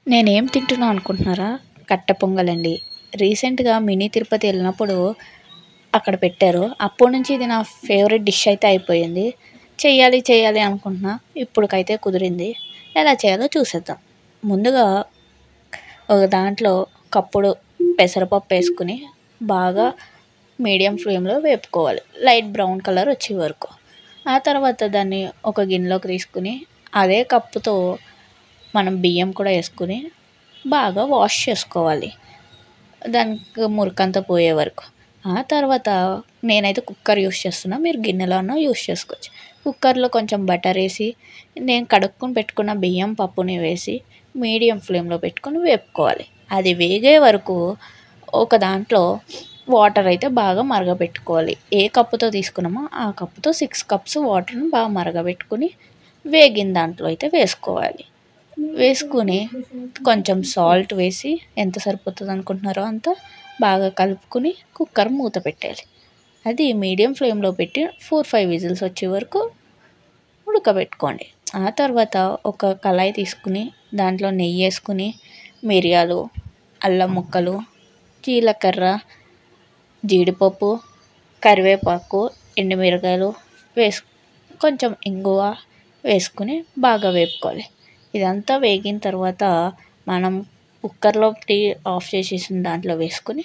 నేనేం తింటున్నా అనుకుంటున్నారా? కట్టె పొంగలండి. రీసెంట్‌గా మినీ తిరుపతి ఎళ్ళినప్పుడు అక్కడ పెట్టారు. అప్పటినుంచి ఇది నా ఫేవరెట్ డిష్ అయితే అయిపోయింది. చెయ్యాలి అనుకుంటున్నా. ఇప్పటికైతే కుదిరింది. ఎలా చేయాలో చూసేద్దాం. ముందుగా ఒక దాంట్లో కప్పుడు పెసరపప్పేసుకొని బాగా మీడియం ఫ్లేమ్‌లో వేపుకోవాలి. లైట్ బ్రౌన్ కలర్ వచ్చే వరకు. ఆ తర్వాత దాన్ని ఒక గిన్నెలోకి తీసుకొని అదే కప్పుతో మనం బియ్యం కూడా ఏసుకొని బాగా వాష్ చేసుకోవాలి. దానికి మురికంతా పోయే వరకు. ఆ తర్వాత నేనైతే కుక్కర్ యూజ్ చేస్తున్నా. మీరు గిన్నెలో అన్నా యూజ్ చేసుకోవచ్చు. కుక్కర్‌లో కొంచెం బటర్ ఏసి, నేను కడుక్కొని పెట్టుకున్న బియ్యం పప్పుని వేసి మీడియం ఫ్లేమ్‌లో పెట్టుకొని వేపుకోవాలి. అది వేగే వరకు ఒక దాంట్లో వాటర్ అయితే బాగా మరగబెట్టుకోవాలి. ఏ కప్పుతో తీసుకున్నామో ఆ కప్పుతో 6 కప్స్ వాటర్‌ని బాగా మరగబెట్టుకొని వేగిన దాంట్లో అయితే వేసుకోవాలి. వేసుకొని కొంచెం సాల్ట్ వేసి ఎంత సరిపోతుంది అనుకుంటున్నారో అంత బాగా కలుపుకొని కుక్కర్ మూత పెట్టేయాలి. అది మీడియం ఫ్లేమ్‌లో పెట్టి 4, 5 విజిల్స్ వచ్చే వరకు ఉడకబెట్టుకోండి. ఆ తర్వాత ఒక కళాయి తీసుకొని దాంట్లో నెయ్యేసుకొని మిరియాలు, అల్లం ముక్కలు, జీలకర్ర, జీడిపప్పు, కరివేపాకు, ఎండుమిరగాయలు వేసి కొంచెం ఇంగువ వేసుకొని బాగా వేపుకోవాలి. ఇదంతా వేగిన తర్వాత మనం కుక్కర్‌లో ఆఫ్ చేసేసిన దాంట్లో వేసుకొని